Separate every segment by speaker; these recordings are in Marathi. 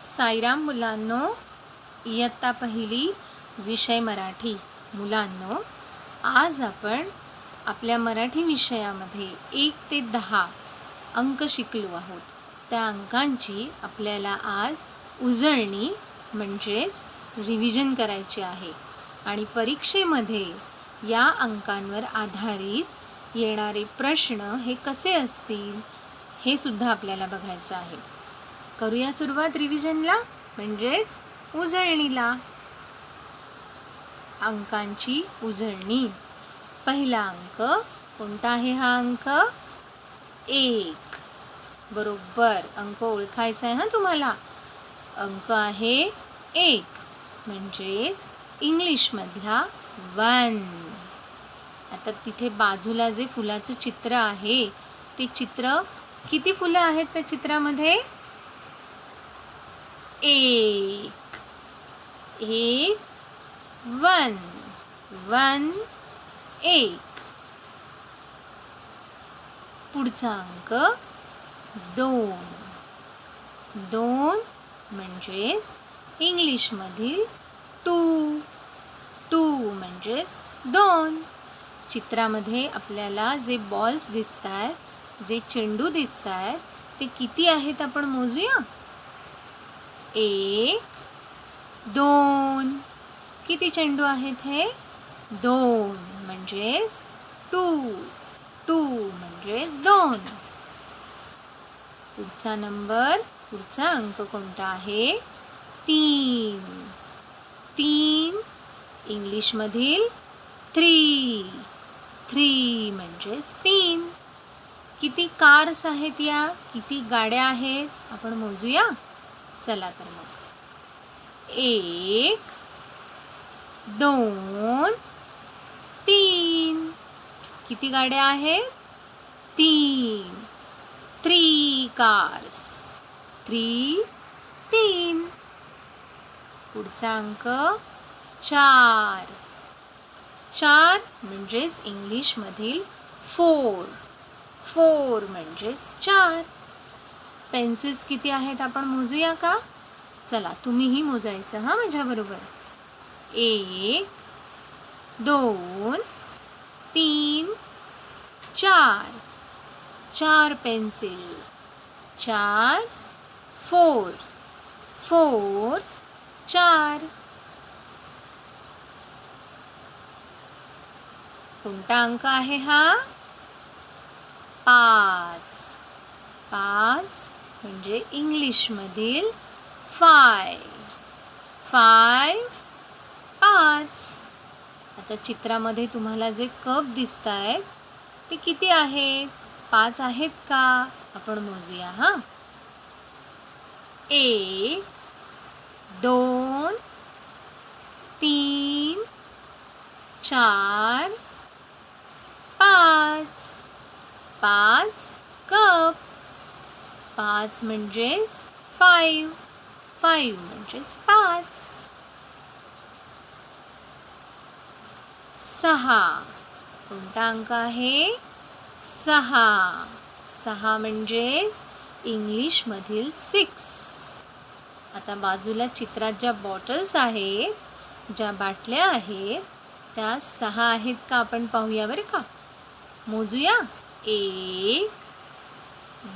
Speaker 1: साईराम मुलांनो, इयत्ता पहिली विषय मराठी. मुलांनो, आज आपण आपल्या मराठी विषयामध्ये 1 ते 10 अंक शिकलो आहोत. त्या अंकांची आपल्याला आज उजळणी म्हणजेच रिव्हिजन करायची आहे आणि परीक्षेमध्ये या अंकांवर आधारित येणारे प्रश्न हे कसे असतील हे सुद्धा आपल्याला बघायचं आहे. करूया सुरुवात रिव्हिजनला म्हणजेच उजळणीला. अंकांची उजळणी. पहिला अंक कोणता आहे? हा अंक 1. बरोबर, अंक ओळखायचा आहे हा तुम्हाला. अंक आहे 1 म्हणजेच इंग्लिशमधला 1. आता तिथे बाजूला जे फुलाचं चित्र आहे ते चित्र, किती फुलं आहेत त्या चित्रामध्ये? 1. 1 1 1. पुढचा अंक 2. 2 म्हणजेच इंग्लिशमधील 2. 2 म्हणजेच 2. चित्रामध्ये आपल्याला जे बॉल्स दिसत आहेत, जे चेंडू दिसत आहेत, ते किती आहेत आपण मोजूया. 1 2. किती चेंडू आहेत हे? 2 म्हणजेच 2. 2 म्हणजेच 2. पुढचा अंक कोणता आहे? 3. 3 इंग्लिशमधील 3. 3 म्हणजेच 3. किती कार्स आहेत या? किती गाड्या आहेत? आपण मोजूया. चला तर मग. 1 2 3. किती गाड्या आहेत? 3. 3 कार्स. 3. पुढचा अंक 4. 4 म्हणजेच इंग्लिशमधील 4. 4 म्हणजेच 4. पेन्सिल्स किती आहेत आपण मोजूया का? चला, तुम्हीही मोजायचं हा माझ्याबरोबर. 1 2 3 4. 4 पेन्सिल. 4 4 4 4. कोणता अंक आहे हा? 5. 5 म्हणजे इंग्लिशमधील 5. 5 5. आता चित्रामध्ये तुम्हाला जे कप दिसत आहेत ते किती आहेत? 5 आहेत का? आपण मोजूया हा. 1 2 3 4 5. 5 कप. 5 म्हणजेच 5. 5 म्हणजेच 5. 6. कोणता अंक आहे? 6. 6 म्हणजेच इंग्लिशमधील 6. आता बाजूला चित्रात ज्या बॉटल्स आहेत, ज्या बाटल्या आहेत, त्या 6 आहेत का आपण पाहूया बरं का. मोजूया. 1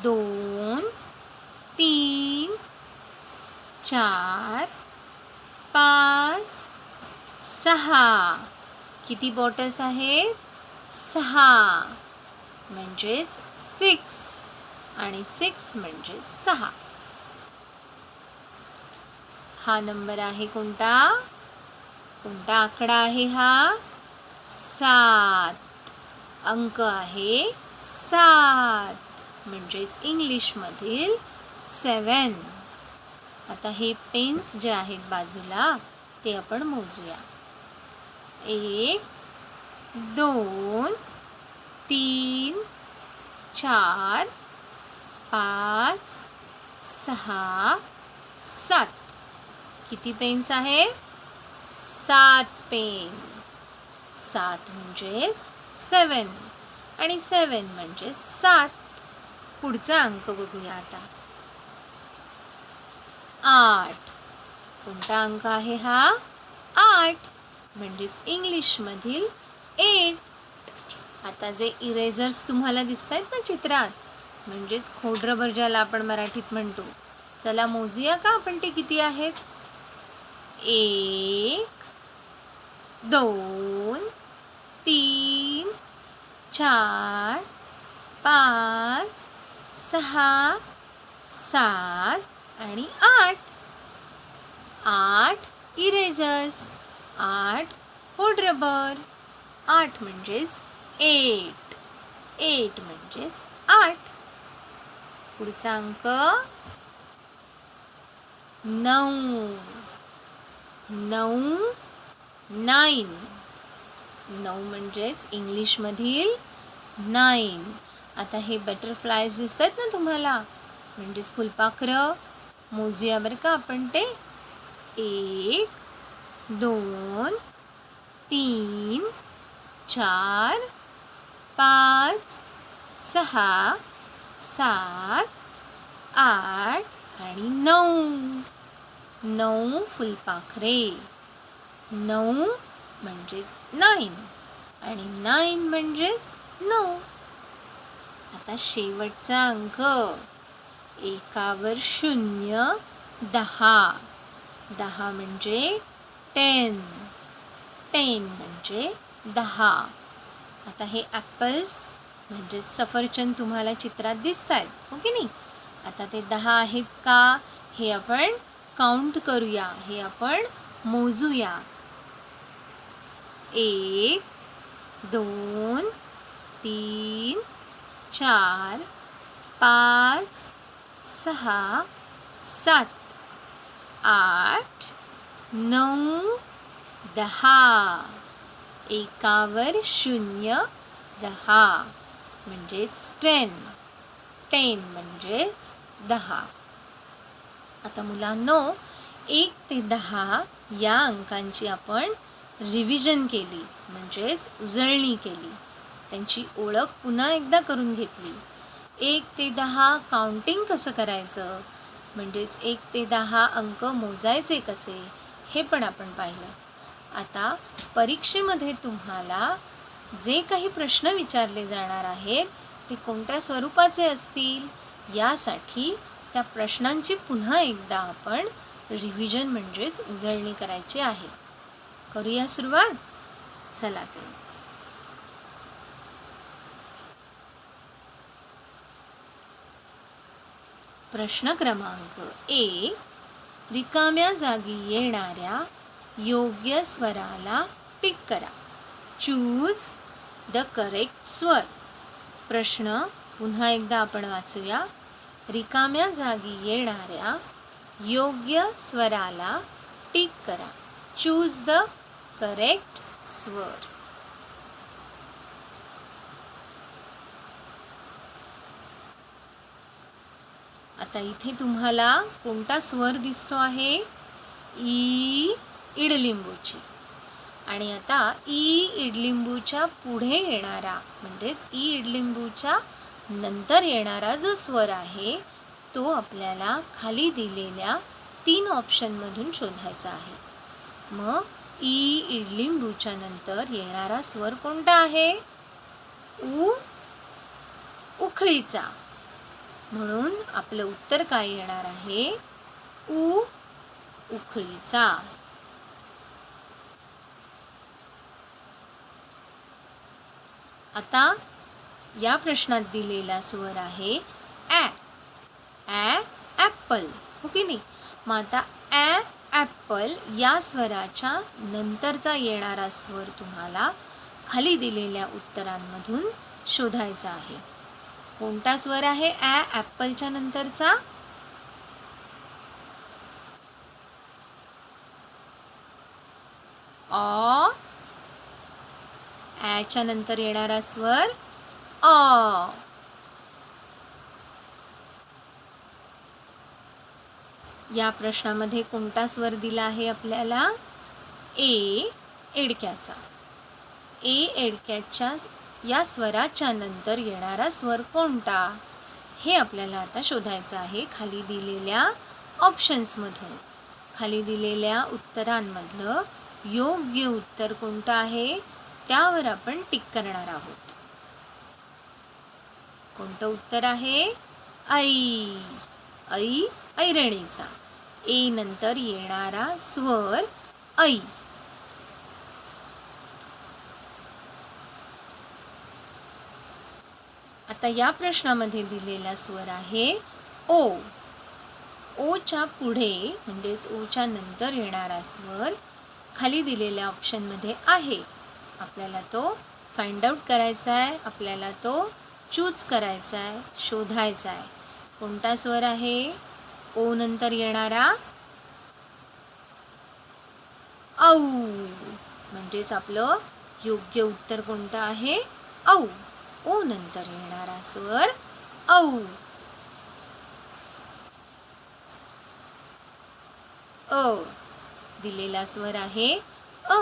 Speaker 1: 2 3 4 5 6. किती बॉटल्स आहेत? 6 म्हणजेच 6 आणि 6 म्हणजेच 6. हा नंबर आहे कोणता? कोणता आकडा आहे हा? 7. अंक आहे 7 म्हणजेच इंग्लिशमधील 7. आता हे पेन्स जे आहेत बाजूला ते आपण मोजूया. 1 2 3 4 5 6 7. किती पेन्स आहेत? 7 पेन. 7 म्हणजेच 7 आणि 7 म्हणजेच 7. पुढचा अंक बघूया आता. 8. कोणता अंक आहे हा? 8. म्हणजेच इंग्लिशमधील 8. आता जे इरेझर्स तुम्हाला दिसत आहेत ना चित्रात, म्हणजेच खोडरबर ज्याला आपण मराठीत म्हणतो, चला मोजूया का आपण ते किती आहेत? 1 2 3 4 5 6 7 आणि 8. 8 इरेझर्स, 8 खोडरबर. 8 म्हणजेच 8. 8 म्हणजेच 8. पुढचा अंक 9. 9 9. 9 म्हणजेच इंग्लिशमधील 9. आता हे बटरफ्लायज दिसत आहेत ना तुम्हाला, म्हणजेच फुलपाखरं. मोजूया बरं का आपण ते. 1 2 3 4 5 6 7 8 आणि 9. 9 फुलपाखरे. 9 म्हणजेच 9 आणि 9 म्हणजेच 9. आता शेवटचा अंक. एकावर 0 10. 10 म्हणजे 10. 10 म्हणजे 10. आता हे ॲपल्स म्हणजेच सफरचंद तुम्हाला चित्रात दिसत आहेत, हो की नाही? आता ते 10 आहेत का हे आपण काउंट करूया, हे आपण मोजूया. 1 2 3 4 5 6 7 8 9 10. एकावर 0 10 म्हणजेच 10. 10 म्हणजेच 10. आता मुलांनो, 1 ते 10 या अंकांची आपण रिव्हिजन केली, म्हणजेच उजळणी केली. त्यांची ओळख पुन्हा एकदा करून घेतली. 1 ते 10 काउंटिंग कसं करायचं, म्हणजेच 1 ते 10 अंक मोजायचे कसे, हे पण आपण पाहिलं. आता परीक्षेमध्ये तुम्हाला जे काही प्रश्न विचारले जाणार आहेत ते कोणत्या स्वरूपाचे असतील, यासाठी त्या प्रश्नांची पुन्हा एकदा आपण रिव्हिजन म्हणजेच उजळणी करायची आहे. करूया सुरुवात. चला तर. प्रश्न क्रमांक 1. रिकाम्या जागी येणाऱ्या योग्य स्वराला टिक करा. चूज द करेक्ट स्वर. प्रश्न पुन्हा एकदा आपण वाचूया. रिकाम्या जागी येणाऱ्या योग्य स्वराला टिक करा. चूज द करेक्ट स्वर. आता इथे तुम्हाला कोणता स्वर दिसतो आहे? ई इडलिंबूची. आणि आता ई इडलिंबूच्या पुढे येणारा, म्हणजेच ई इडलिंबूच्या नंतर येणारा जो स्वर आहे तो आपल्याला खाली दिलेल्या 3 ऑप्शनमधून शोधायचा आहे. मग ई इडलिंबूच्या नंतर येणारा स्वर कोणता आहे? उ उखळीचा. म्हणून आपलं उत्तर काय येणार आहे? उ उखळीचा. आता या प्रश्नात दिलेला स्वर आहे ॲ. ॲपल, हो की नाही? मग आता ॲपल या स्वराच्या नंतरचा येणारा स्वर तुम्हाला खाली दिलेल्या उत्तरांमधून शोधायचा आहे. कोणता स्वर आहे ॲपलच्या नंतरचा? ऑ. ॲच्या नंतर येणारा स्वर ऑ. या प्रश्नामध्ये कोणता स्वर दिला आहे आपल्याला? ए एडक्याचा. ए एडक्याच्या या स्वराच्या नंतर येणारा स्वर कोणता, हे आपल्याला आता शोधायचं आहे खाली दिलेल्या ऑप्शन्समधून खाली दिलेल्या उत्तरांमधलं योग्य उत्तर कोणतं आहे त्यावर आपण टिक करणार आहोत. कोणतं उत्तर आहे? ऐ. ऐ ऐरणीचा. ए नंतर येणारा स्वर ऐ. आता या प्रश्नामध्ये दिलेला स्वर आहे ओ. ओच्या पुढे म्हणजेच ओच्या नंतर येणारा स्वर खाली दिलेल्या ऑप्शनमध्ये आहे. आपल्याला तो फाइंड आउट करायचा आहे, आपल्याला तो चूज करायचा आहे, शोधायचा आहे. कोणता स्वर आहे? ओ नंतर येणारा औ. म्हणजेच आपलं योग्य उत्तर कोणतं आहे? औ. ओ नंतर येणारा स्वर औ. अ दिलेला स्वर आहे अ.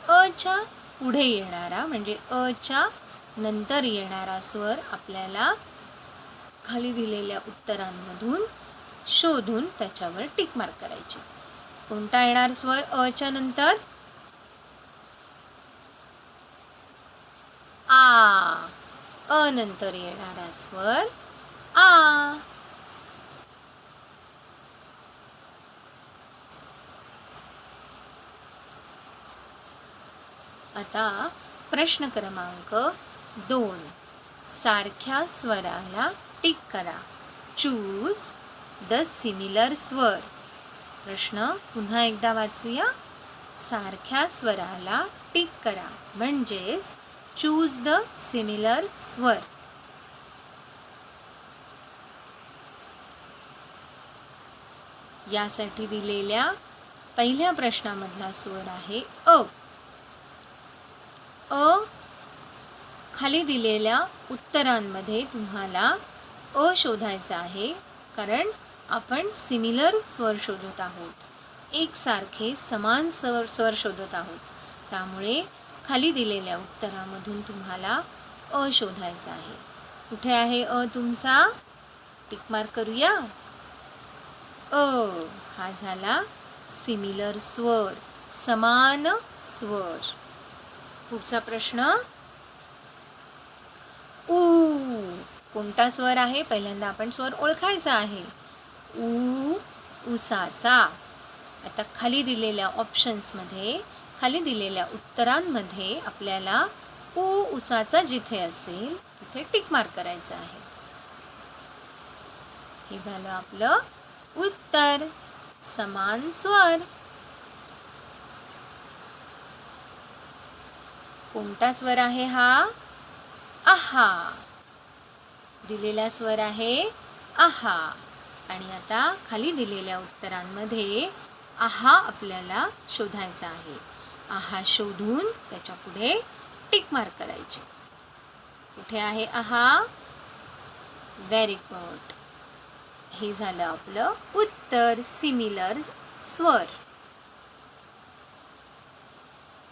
Speaker 1: अच्या पुढे येणारा म्हणजे अच्या नंतर येणारा स्वर आपल्याला खाली दिलेल्या उत्तरांमधून शोधून त्याच्यावर टिक मार्क करायची. कोणता येणार स्वर अच्या नंतर? आ. अ नंतर येणारा स्वर आ. आता प्रश्न क्रमांक 2. सारख्या स्वराला टिक करा. चूज द सिमिलर स्वर. प्रश्न पुन्हा एकदा वाचूया. सारख्या स्वराला टिक करा म्हणजेच चूज द सिमिलर स्वर. यासाठी दिलेल्या पहिल्या प्रश्नामधला स्वर आहे अ. अ खाली दिलेल्या उत्तरांमध्ये तुम्हाला अ शोधायचा आहे कारण आपण सिमिलर स्वर शोधत आहोत. एकसारखे समान स्वर शोधत आहोत. त्यामुळे खाली दिलेल्या उत्तरामधून तुम्हाला अ शोधायचा आहे. कुठे आहे अ तुमचा? टिक मार्क करूया. अ हा झाला सिमिलर स्वर, समान स्वर. पुढचा प्रश्न ऊ. कोणता स्वर आहे? पहिल्यांदा आपण स्वर ओळखायचा आहे. ऊ उसाचा. आता खाली दिलेल्या ऑप्शन्समध्ये खाली दिलेल्या उत्तरांमध्ये आपल्याला ऊ उसाचा जिथे असेल तिथे टिक मार्क करायचं आहे. हे झालं आपलं उत्तर, समान स्वर. कोणता स्वर आहे हा? आहा. दिलेला स्वर आहे आहा. आणि आता खाली दिलेल्या उत्तरांमध्ये आहा आपल्याला शोधायचा आहे. आहा शोधून त्याच्या पुढे टिक मार्क करायची. कुठे आहे आहा? Very good. हे झालं आपलं उत्तर, सिमिलर स्वर.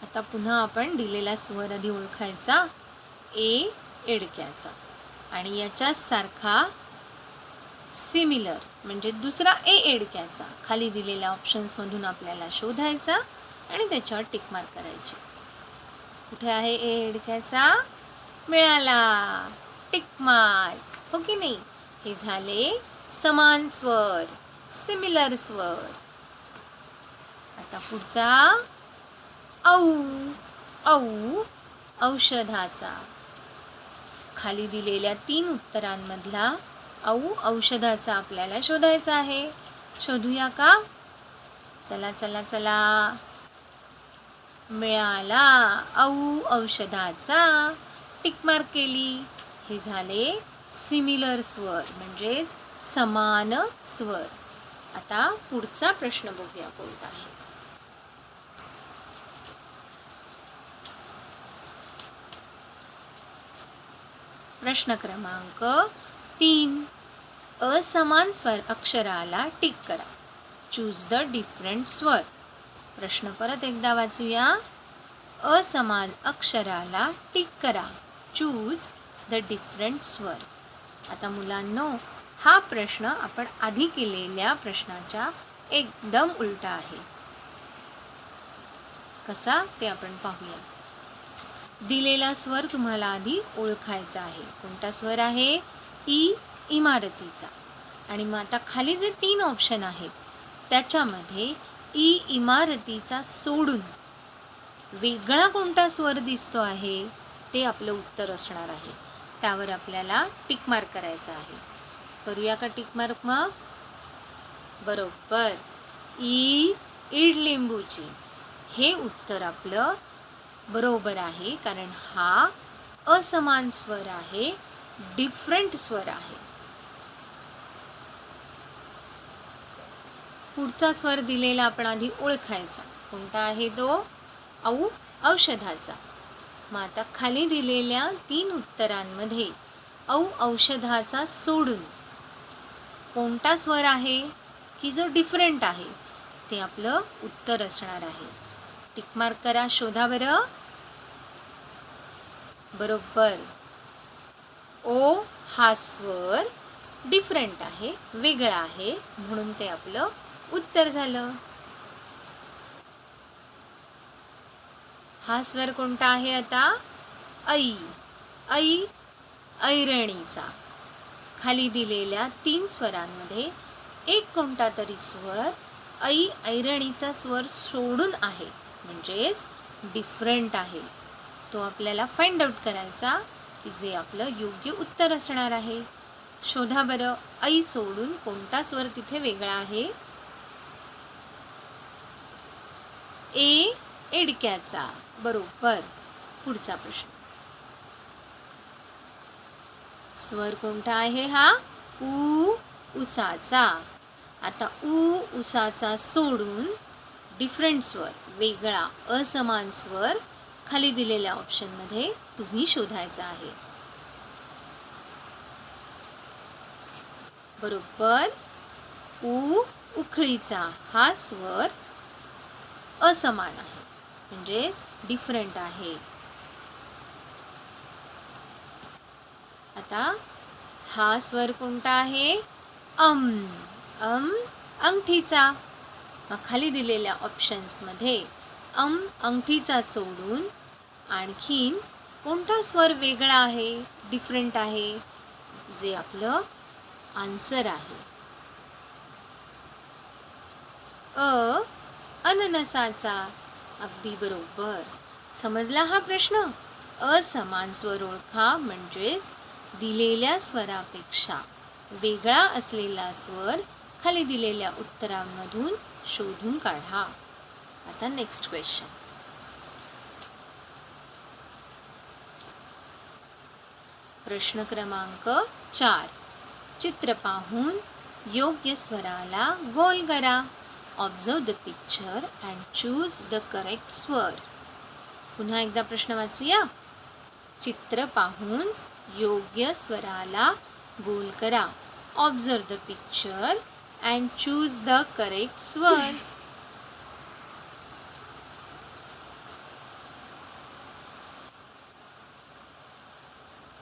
Speaker 1: आता पुन्हा आपण दिलेला स्वर आधी ओळखायचा. ए एडक्याचा आणि याच्याच सारखा सिमिलर म्हणजे दुसरा ए एडक्याचा खाली दिलेल्या ऑप्शन्समधून आपल्याला शोधायचा आणि त्याच्यावर टिक मार्क करायची. कुठे आहे ए एडक्याचा? मिळाला, टिक मार्क. हो की नाही? हे झाले समान स्वर, सिमिलर स्वर. आता पुढचा औ. औ औषधाचा. खाली दिलेल्या 3 उत्तरांमधला औ औषधाचा आपल्याला शोधायचा आहे. शोधूया का? चला चला चला. मिळाला, औ औषधाचा. टिक मार्क केली. हे झाले सिमिलर स्वर म्हणजेच समान स्वर. आता पुढचा प्रश्न बघूया कोणता आहे. प्रश्न क्रमांक 3. असमान स्वर अक्षराला टिक करा. चूज द डिफरंट स्वर. प्रश्न परत एकदा वाचूया. असमान अक्षराला टिक करा. चूज द डिफरंट स्वर. आता मुलांनो, हा प्रश्न आपण आधी केलेल्या प्रश्नाच्या एकदम उलटा आहे. कसा ते आपण पाहूया. दिलेला स्वर तुम्हाला आधी ओळखायचा आहे. कोणता स्वर आहे? ई, इमारतीचा. आणि मग आता खाली जे 3 ऑप्शन आहेत त्याच्यामध्ये ई, इमारतीचा सोडून वेगळा कोणता स्वर दिसतो आहे ते आपलं उत्तर असणार आहे. त्यावर आपल्याला टिक मार्क करायचा आहे. करूया का टिक मार्क मग? बरोबर, ई, इडलिंबूची. हे उत्तर आपलं बरोबर आहे, कारण हा असमान स्वर आहे, डिफरंट स्वर आहे. पुढचा स्वर दिलेला आपण आधी ओळखायचा. कोणता आहे तो? औ, औषधाचा. मग आता खाली दिलेल्या 3 उत्तरांमध्ये औ, औषधाचा सोडून कोणता स्वर आहे की जो डिफरंट आहे ते आपलं उत्तर असणार आहे. टिक मार्क करा, शोधा बरं. बरोबर, ओ हा स्वर डिफरंट आहे, वेगळा आहे, म्हणून ते आपलं उत्तर झालं. हा स्वर कोणता आहे आता? ऐ, ऐ, ऐरणीचा. खाली दिलेल्या 3 स्वरांमध्ये एक कोणता तरी स्वर ऐ, ऐरणीचा स्वर सोडून आहे, म्हणजेच डिफरंट आहे. तो आपल्याला फाइंड आउट करायचा की जे आपलं योग्य उत्तर असणार आहे. शोधा बरं, ऐ सोडून कोणता स्वर तिथे वेगळा आहे? ए, एडक्याचा. बरोबर. पुढचा प्रश्न. स्वर कोणता आहे हा? उ, उसाचा. आता उ, उसाचा सोडून डिफरंट स्वर, वेगळा असमान स्वर खाली दिलेल्या ऑप्शनमध्ये तुम्ही शोधायचा आहे. बरोबर, उ, उखळीचा. हा स्वर असमान आहे, म्हणजेच डिफरंट आहे. आता हा स्वर कोणता आहे? अम, अम, अंगठीचा. मग खाली दिलेल्या ऑप्शन्समध्ये अंगठीचा सोडून आणखीन कोणता स्वर वेगळा आहे, डिफरंट आहे, जे आपलं आन्सर आहे? अननसाचा. अगदी बरोबर. समजला हा प्रश्न? असमान स्वर ओळखा, म्हणजेच दिलेल्या स्वरापेक्षा वेगळा असलेला स्वर खाली दिलेल्या उत्तरांमधून शोधून काढा. आता नेक्स्ट क्वेश्चन. प्रश्न क्रमांक 4. चित्र पाहून योग्य स्वराला गोल करा. Observe the picture and choose the correct स्वर. पुन्हा एकदा प्रश्न वाचूया. चित्र पाहून योग्य स्वराला गोल करा. Observe the picture and choose the correct स्वर.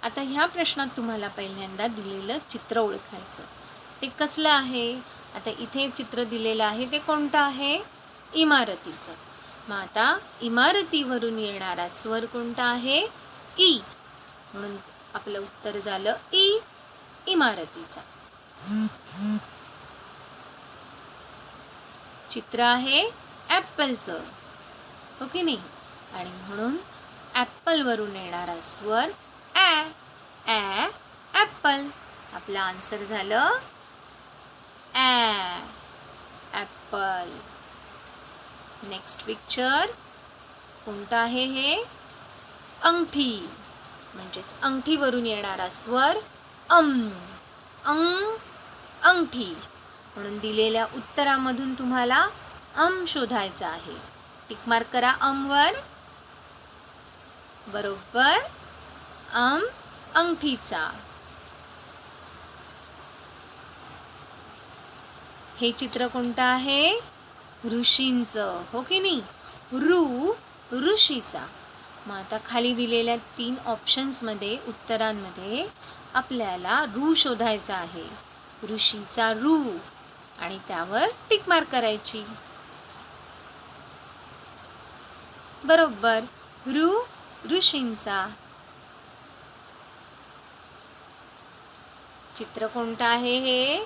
Speaker 1: आता ह्या प्रश्नात तुम्हाला पहिल्यांदा दिलेलं चित्र ओळखायचं. ते कसलं आहे? आता इथे चित्र दिलेलं आहे ते कोणतं आहे? इमारतीचं. मग आता इमारतीवरून येणारा स्वर कोणता आहे? ई. म्हणून आपलं उत्तर झालं ई, इमारतीचा. चित्र आहे ॲपलचं, हो की नाही? आणि म्हणून ॲपलवरून येणारा स्वर ॲ, ॲ, ॲपल. आपलं आन्सर झालं ॲ, ॲपल. नेक्स्ट पिक्चर कोणतं आहे हे? अंगठी. म्हणजेच अंगठीवरून येणारा स्वर अंग, अंगठी. म्हणून दिलेल्या उत्तरामधून तुम्हाला शोधायचा आहे. टिक मार्क करा वर. बरोबर, अंगठीचा. हे चित्र कोणतं आहे? ऋषींचं, हो की नाही? ऋषीचा. मग आता खाली दिलेल्या 3 ऑप्शन्समध्ये उत्तरांमध्ये आपल्याला शोधायचा आहे. ऋषीचा ऋ आणि त्यावर टिक मार्क करायची. बरोबर. ऋषींचा. चित्र कोणतं आहे हे?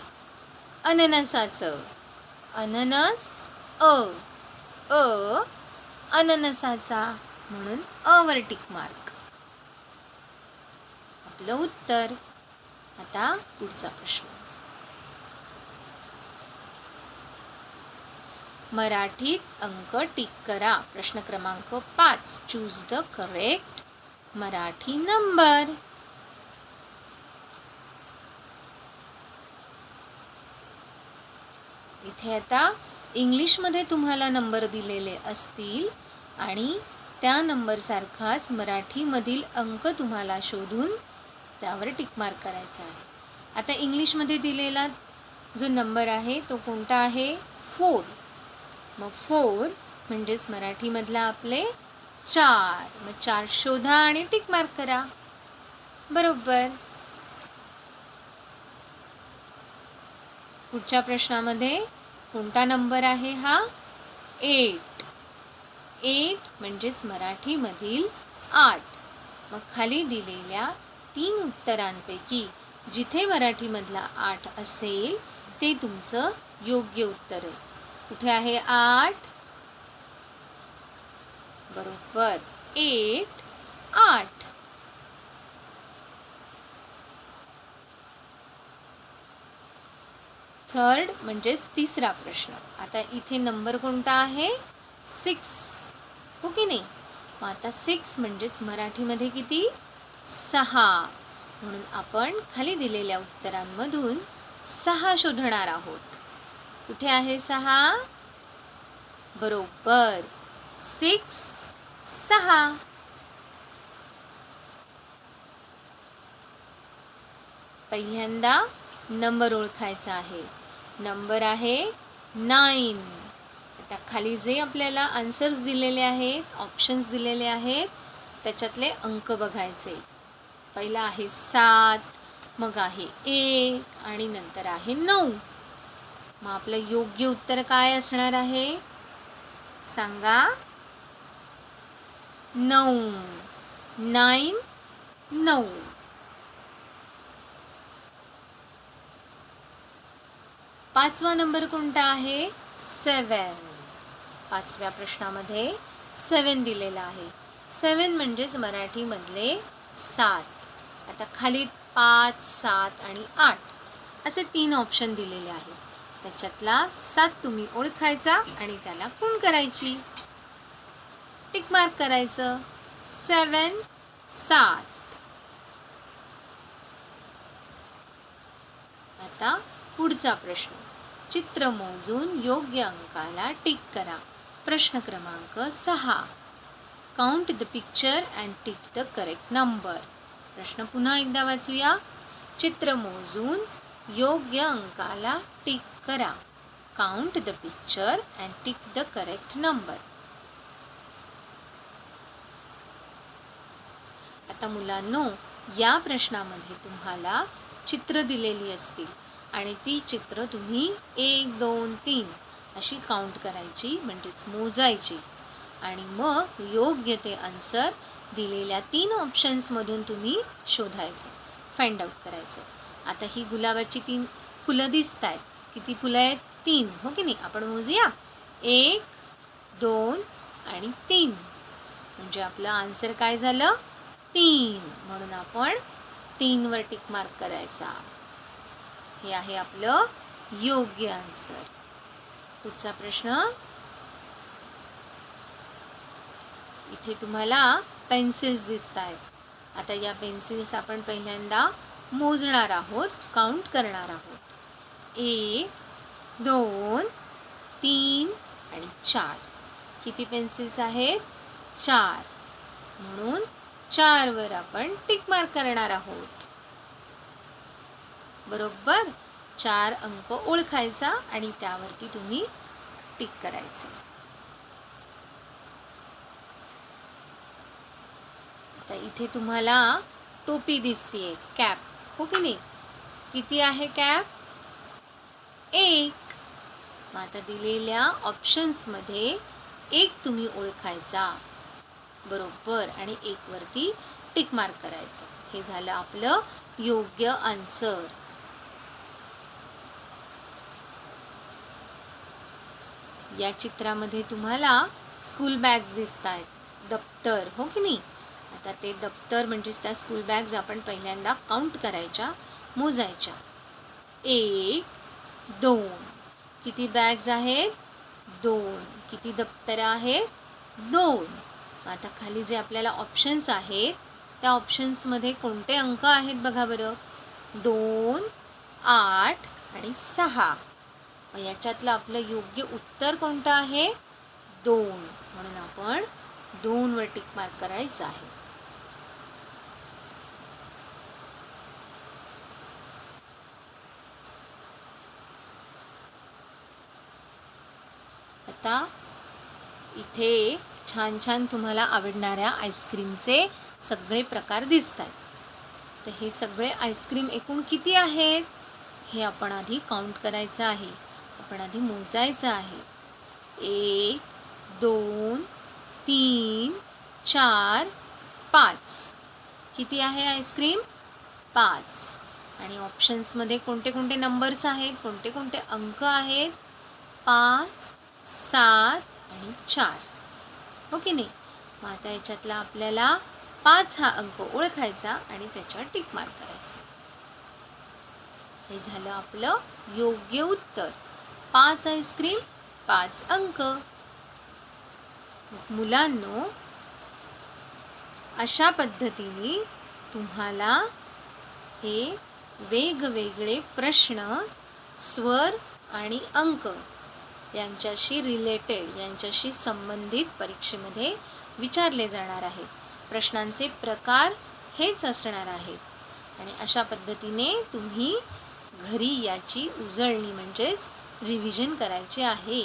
Speaker 1: अननसाचं. अननस अननसाचा म्हणून वर टिक मार्क. आपलं उत्तर. आता पुढचा प्रश्न. मराठीत अंक टिक करा. प्रश्न क्रमांक 5. Choose the correct Marathi number. इथे आता इंग्लिशमध्ये तुम्हाला नंबर दिलेले असतील आणि त्या नंबर सारखाच मराठीमधील अंक तुम्हाला शोधून त्यावर टिक मार्क करायचा आहे. आता इंग्लिशमध्ये दिलेला जो नंबर आहे तो कोणता आहे? 4. मग 4 म्हणजेच मराठीमधला आपले 4. मग 4 शोधा आणि टिक मार्क करा. बरोबर. पुढच्या प्रश्नामध्ये कोणता नंबर आहे हा? 8. 8 म्हणजेच मराठीमधील 8. मग खाली दिलेल्या 3 उत्तरांपैकी जिथे मराठीमधला 8 असेल ते तुमचं योग्य उत्तर आहे. कुठे आहे 8? बरोबर. 8. थर्ड म्हणजेच तिसरा प्रश्न. आता इथे नंबर कोणता आहे? 6. हो की नाही? मग आता 6 म्हणजेच मराठीमध्ये किती? 6. म्हणून आपण खाली दिलेल्या उत्तरांमधून 6 शोधणार आहोत. कुठे आहे 6? बरोबर. 6. पहिल्यांदा नंबर ओळखायचा आहे. नंबर आहे 9. आता खाली जे आपल्याला आन्सर्स दिलेले आहेत, ऑप्शन्स दिलेले आहेत, त्याच्यातले अंक बघायचे. पहिला आहे 7, मग आहे 1 आणि नंतर आहे 9. मग आपलं योग्य उत्तर काय असणार आहे? सांगा. 9. 9. पाचवा नंबर कोणता आहे? 7. पाचव्या प्रश्नामध्ये 7 दिलेला आहे. 7 म्हणजेच मराठीमधले 7. आता खाली 5, 7 आणि 8 असे 3 ऑप्शन दिलेले आहेत. त्याच्यातला 7 तुम्ही ओळखायचा आणि त्याला खूण करायची. टिक मार्क करायचं. 7, 7. आता पुढचा प्रश्न. चित्र मोजून योग्य अंकाला टिक करा. प्रश्न क्रमांक 6. Count the picture and tick the correct number. प्रश्न पुन्हा एकदा वाचूया. चित्र मोजून योग्य अंकाला टिक करा. Count the picture and tick the correct number. आता मुलांनो, या प्रश्नामध्ये तुम्हाला चित्र दिलेली असतील आणि ती चित्र तुम्ही 1, 2, 3 अशी काउंट करायची, म्हणजेच मोजायची आणि मग योग्य ते आन्सर दिलेल्या 3 ऑप्शन्समधून तुम्ही शोधायचं, फाइंड आउट करायचं. आता ही गुलाबाची 3 फुलं दिसत आहेत. किती फुलं आहेत? 3. हो की नाही? आपण मोजूया. 1, 2 आणि 3. म्हणजे आपलं आन्सर काय झालं? 3. म्हणून आपण 3 वर टिक मार्क करायचा. हे आहे आपलं योग्य आन्सर. पुढचा प्रश्न. इथे तुम्हाला पेन्सिल्स दिसत आहेत. आता या पेन्सिल्स आपण पहिल्यांदा मोजणार आहोत, काउंट करणार आहोत. 1, 2, 3 आणि 4. किती पेन्सिल्स आहेत? 4. म्हणून 4 वर आपण टिक मार्क करणार आहोत. बरोबर. 4 अंक ओळखायचा आणि त्यावरती तुम्ही टिक करायचं. आता इथे तुम्हाला टोपी दिसतेय, कॅप. हो की नाही? किती आहे कॅप? एक. मग आता दिलेल्या ऑप्शन्समध्ये एक तुम्ही ओळखायचा बरोबर आणि एक वरती टिक मार्क करायचं. हे झालं आपलं योग्य आन्सर. या चित्रामध्ये तुम्हाला स्कूल बॅग्स दिसत आहेत, दप्तर, हो की नाही. आता ते दप्तर म्हणजेच त्या स्कूल बॅग्स आपण पहिल्यांदा काउंट करायच्या, मोजायच्या. 1 2. किती बॅग्स आहेत? 2. किती दप्तर आहेत? 2. आता खाली जे आपल्याला ऑप्शन्स आहेत त्या ऑप्शन्समध्ये कोणते अंक आहेत बघा बरं. 2 8 आणि 6. मग याच्यातलं आपलं योग्य उत्तर कोणतं आहे? 2. म्हणून आपण 2 वर टिक मार्क करायचं आहे. आता इथे छान छान तुम्हाला आवडणाऱ्या आईस्क्रीमचे सगळे प्रकार दिसत आहेत. तर हे सगळे आईस्क्रीम एकूण किती आहेत हे आपण आधी काउंट करायचं आहे, आपण आधी मोजायचं आहे. 1 2 3 4 5. किती आहे आईस्क्रीम? 5. आणि ऑप्शन्समध्ये कोणते कोणते नंबर्स आहेत, कोणते कोणते अंक आहेत? 5 7 आणि 4, हो की नाही. मग आता याच्यातला आपल्याला 5 हा अंक ओळखायचा आणि त्याच्यावर टिक मार्क करायचा. हे झालं आपलं योग्य उत्तर. 5 आईस्क्रीम 5 अंक. मुलांनो, अशा पद्धतीने तुम्हाला हे वेगवेगळे प्रश्न स्वर आणि अंक यांच्याशी रिलेटेड, यांच्याशी संबंधित परीक्षेमध्ये विचारले जाणार आहेत. प्रश्नांचे प्रकार हेच असणार आहेत आणि अशा पद्धतीने तुम्ही घरी याची उजळणी म्हणजेच रिव्हिजन करायची आहे.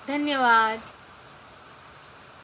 Speaker 1: धन्यवाद.